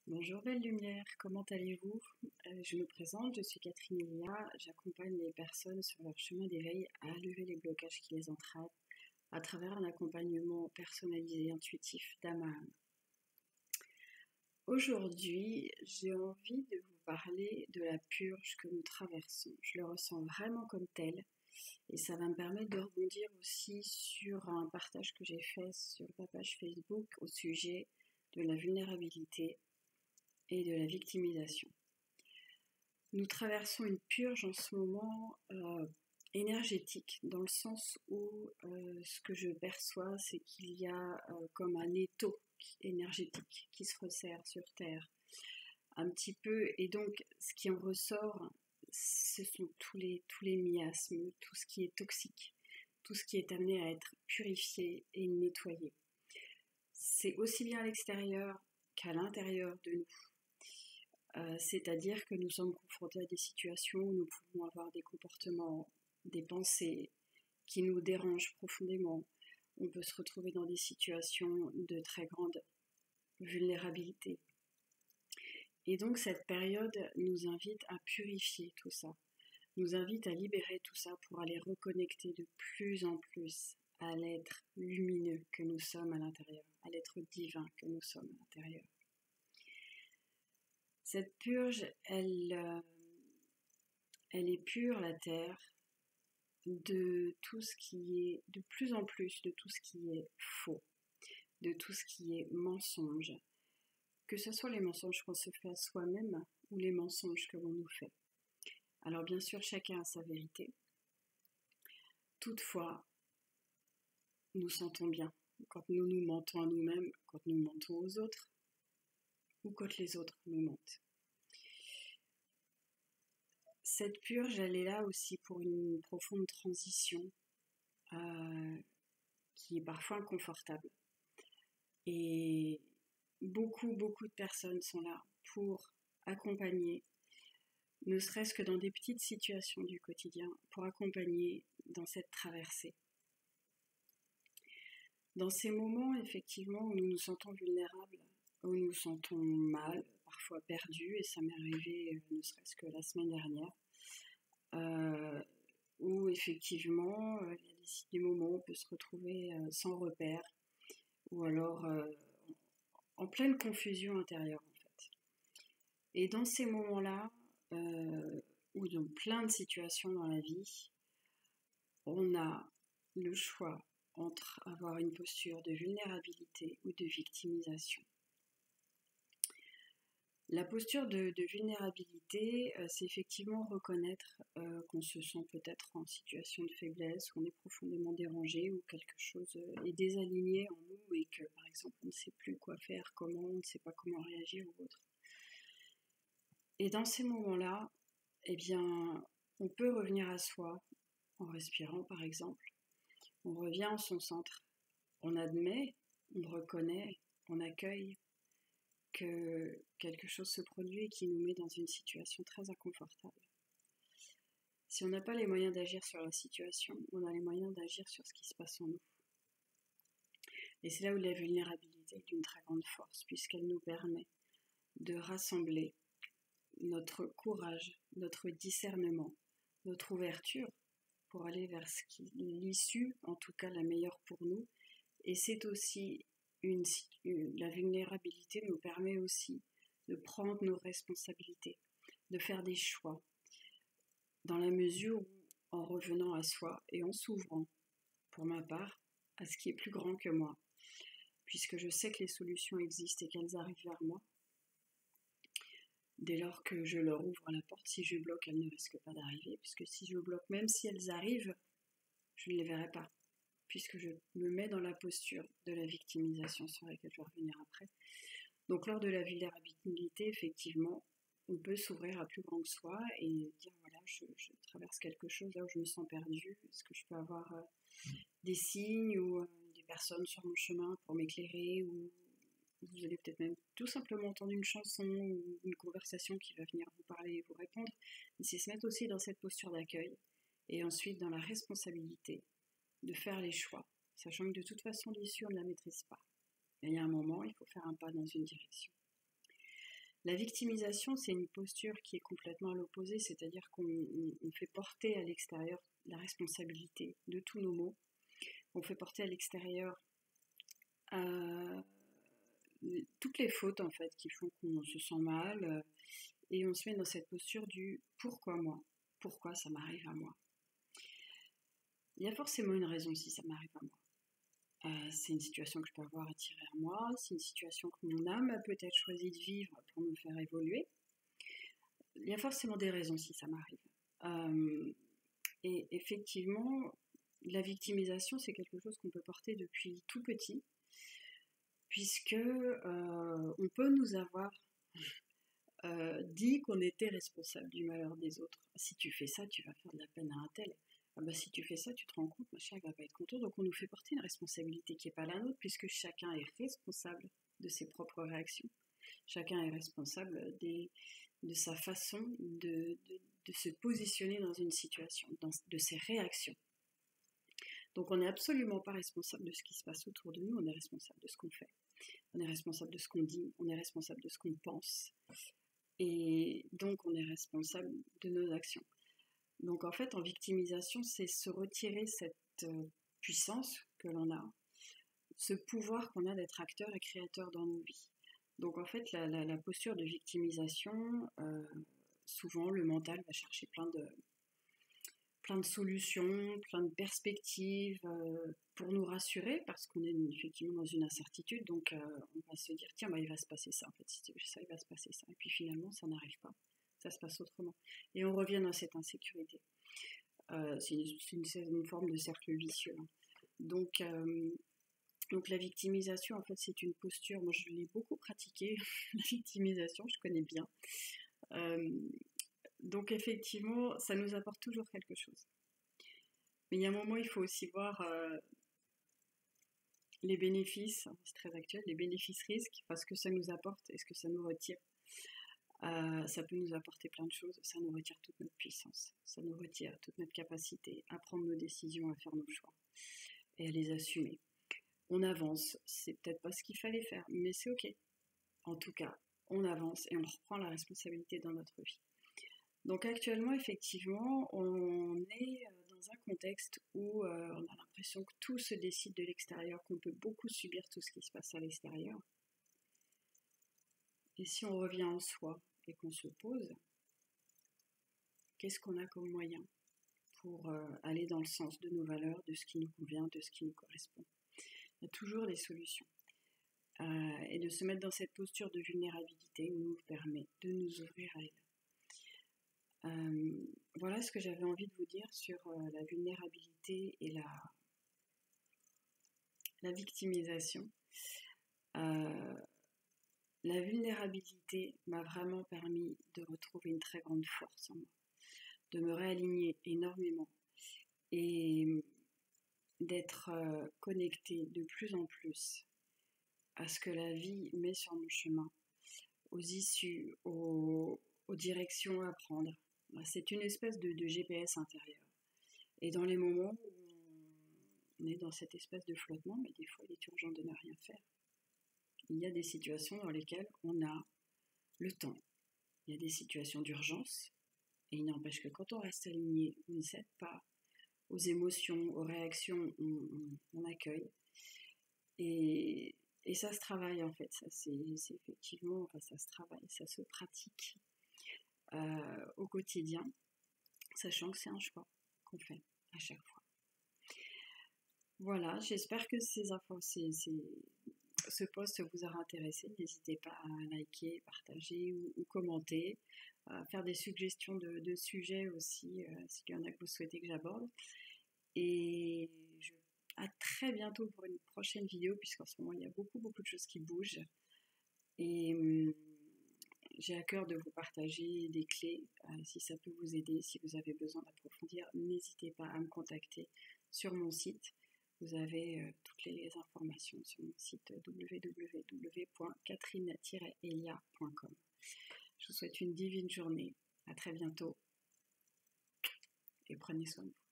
Bonjour belle lumière, comment allez-vous? Je me présente, je suis Catherine Elia, j'accompagne les personnes sur leur chemin d'éveil à lever les blocages qui les entravent à travers un accompagnement personnalisé, intuitif d'âme à âme. Aujourd'hui, j'ai envie de vous parler de la purge que nous traversons. Je le ressens vraiment comme tel et ça va me permettre de rebondir aussi sur un partage que j'ai fait sur ma page Facebook au sujet de la vulnérabilité et de la victimisation. Nous traversons une purge en ce moment énergétique, dans le sens où ce que je perçois, c'est qu'il y a comme un étau énergétique qui se resserre sur Terre, un petit peu, et donc ce qui en ressort, ce sont tous les miasmes, tout ce qui est toxique, tout ce qui est amené à être purifié et nettoyé. C'est aussi bien à l'extérieur qu'à l'intérieur de nous. C'est-à-dire que nous sommes confrontés à des situations où nous pouvons avoir des comportements, des pensées qui nous dérangent profondément. On peut se retrouver dans des situations de très grande vulnérabilité. Et donc cette période nous invite à purifier tout ça, nous invite à libérer tout ça pour aller reconnecter de plus en plus à l'être lumineux que nous sommes à l'intérieur, à l'être divin que nous sommes à l'intérieur. Cette purge, elle est pure, la terre, de tout ce qui est, de plus en plus, de tout ce qui est faux, de tout ce qui est mensonge, que ce soit les mensonges qu'on se fait à soi-même ou les mensonges que l'on nous fait. Alors bien sûr, chacun a sa vérité. Toutefois, nous sentons bien quand nous nous mentons à nous-mêmes, quand nous mentons aux autres, ou quand les autres nous mentent. Cette purge, elle est là aussi pour une profonde transition qui est parfois inconfortable. Et beaucoup de personnes sont là pour accompagner, ne serait-ce que dans des petites situations du quotidien, pour accompagner dans cette traversée. Dans ces moments, effectivement, où nous nous sentons vulnérables, où nous nous sentons mal, parfois perdus, et ça m'est arrivé ne serait-ce que la semaine dernière, où effectivement, il y a des moments où on peut se retrouver sans repère, ou alors en pleine confusion intérieure en fait. Et dans ces moments-là, ou dans plein de situations dans la vie, on a le choix entre avoir une posture de vulnérabilité ou de victimisation. La posture de vulnérabilité, c'est effectivement reconnaître qu'on se sent peut-être en situation de faiblesse, qu'on est profondément dérangé ou quelque chose est désaligné en nous et que par exemple on ne sait plus quoi faire, comment, on ne sait pas comment réagir ou autre. Et dans ces moments-là, eh bien, on peut revenir à soi en respirant par exemple. On revient en son centre, on admet, on reconnaît, on accueille que quelque chose se produit et qui nous met dans une situation très inconfortable. Si on n'a pas les moyens d'agir sur la situation, on a les moyens d'agir sur ce qui se passe en nous. Et c'est là où la vulnérabilité est d'une très grande force, puisqu'elle nous permet de rassembler notre courage, notre discernement, notre ouverture pour aller vers ce qui est l'issue, en tout cas la meilleure pour nous. Et c'est aussi la vulnérabilité nous permet aussi de prendre nos responsabilités, de faire des choix, dans la mesure où, en revenant à soi et en s'ouvrant, pour ma part, à ce qui est plus grand que moi, puisque je sais que les solutions existent et qu'elles arrivent vers moi, dès lors que je leur ouvre la porte, si je bloque, elles ne risquent pas d'arriver, puisque si je bloque, même si elles arrivent, je ne les verrai pas, puisque je me mets dans la posture de la victimisation sur laquelle je vais revenir après. Donc lors de la vulnérabilité, effectivement, on peut s'ouvrir à plus grand que soi et dire voilà, je traverse quelque chose là où je me sens perdue, est-ce que je peux avoir des signes ou des personnes sur mon chemin pour m'éclairer, ou vous allez peut-être même tout simplement entendre une chanson ou une conversation qui va venir vous parler et vous répondre. Mais c'est se mettre aussi dans cette posture d'accueil et ensuite dans la responsabilité de faire les choix, sachant que de toute façon l'issue on ne la maîtrise pas. Et il y a un moment, il faut faire un pas dans une direction. La victimisation, c'est une posture qui est complètement à l'opposé, c'est-à-dire qu'on fait porter à l'extérieur la responsabilité de tous nos maux. On fait porter à l'extérieur toutes les fautes en fait qui font qu'on se sent mal, et on se met dans cette posture du pourquoi moi, pourquoi ça m'arrive à moi. Il y a forcément une raison si ça m'arrive à moi. C'est une situation que je peux avoir attirée à moi, c'est une situation que mon âme a peut-être choisi de vivre pour me faire évoluer. Il y a forcément des raisons si ça m'arrive. Et effectivement, la victimisation, c'est quelque chose qu'on peut porter depuis tout petit, puisque on peut nous avoir dit qu'on était responsable du malheur des autres. Si tu fais ça, tu vas faire de la peine à un tel. Ah bah, si tu fais ça, tu te rends compte, machin, il va pas être content. Donc on nous fait porter une responsabilité qui n'est pas la nôtre, puisque chacun est responsable de ses propres réactions. Chacun est responsable de sa façon de se positionner dans une situation, de ses réactions. Donc on n'est absolument pas responsable de ce qui se passe autour de nous, on est responsable de ce qu'on fait. On est responsable de ce qu'on dit, on est responsable de ce qu'on pense. Et donc on est responsable de nos actions. Donc en fait, en victimisation, c'est se retirer cette puissance que l'on a, ce pouvoir qu'on a d'être acteur et créateur dans nos vies. Donc en fait, la posture de victimisation, souvent le mental va chercher plein de solutions, plein de perspectives pour nous rassurer, parce qu'on est effectivement dans une incertitude, donc on va se dire, tiens, bah, il va se passer ça, en fait, si tu fais ça, il va se passer ça. Et puis finalement, ça n'arrive pas, ça se passe autrement. Et on revient dans cette insécurité. C'est une forme de cercle vicieux. Hein. Donc la victimisation, en fait, c'est une posture, moi je l'ai beaucoup pratiquée, la victimisation, je connais bien. Donc effectivement, ça nous apporte toujours quelque chose. Mais il y a un moment, il faut aussi voir les bénéfices, c'est très actuel, les bénéfices-risques, parce que ça nous apporte et ce que ça nous retire. Ça peut nous apporter plein de choses, ça nous retire toute notre puissance, ça nous retire toute notre capacité à prendre nos décisions, à faire nos choix et à les assumer. On avance, c'est peut-être pas ce qu'il fallait faire, mais c'est ok. En tout cas, on avance et on reprend la responsabilité dans notre vie. Donc actuellement, effectivement, on est dans un contexte où on a l'impression que tout se décide de l'extérieur, qu'on peut beaucoup subir tout ce qui se passe à l'extérieur. Et si on revient en soi et qu'on se pose, qu'est-ce qu'on a comme moyen pour aller dans le sens de nos valeurs, de ce qui nous convient, de ce qui nous correspond? Il y a toujours des solutions. Et de se mettre dans cette posture de vulnérabilité nous permet de nous ouvrir à elle. Voilà ce que j'avais envie de vous dire sur la vulnérabilité et la victimisation. La vulnérabilité m'a vraiment permis de retrouver une très grande force en moi, de me réaligner énormément et d'être connectée de plus en plus à ce que la vie met sur mon chemin, aux issues, aux directions à prendre. C'est une espèce de GPS intérieur. Et dans les moments où on est dans cette espèce de flottement, mais des fois il est urgent de ne rien faire. Il y a des situations dans lesquelles on a le temps. Il y a des situations d'urgence. Et il n'empêche que quand on reste aligné, on ne cède pas aux émotions, aux réactions, on accueille. Et ça se travaille en fait, ça c'est effectivement, enfin, ça se travaille, ça se pratique au quotidien, sachant que c'est un choix qu'on fait à chaque fois. Voilà, j'espère que ce post vous aura intéressé. N'hésitez pas à liker, partager ou commenter, faire des suggestions de sujets aussi, s'il y en a que vous souhaitez que j'aborde. Et à très bientôt pour une prochaine vidéo, puisqu'en ce moment il y a beaucoup de choses qui bougent. Et j'ai à cœur de vous partager des clés, si ça peut vous aider, si vous avez besoin d'approfondir, n'hésitez pas à me contacter sur mon site. Vous avez toutes les informations sur mon site www.catherine-elia.com. Je vous souhaite une divine journée, à très bientôt et prenez soin de vous.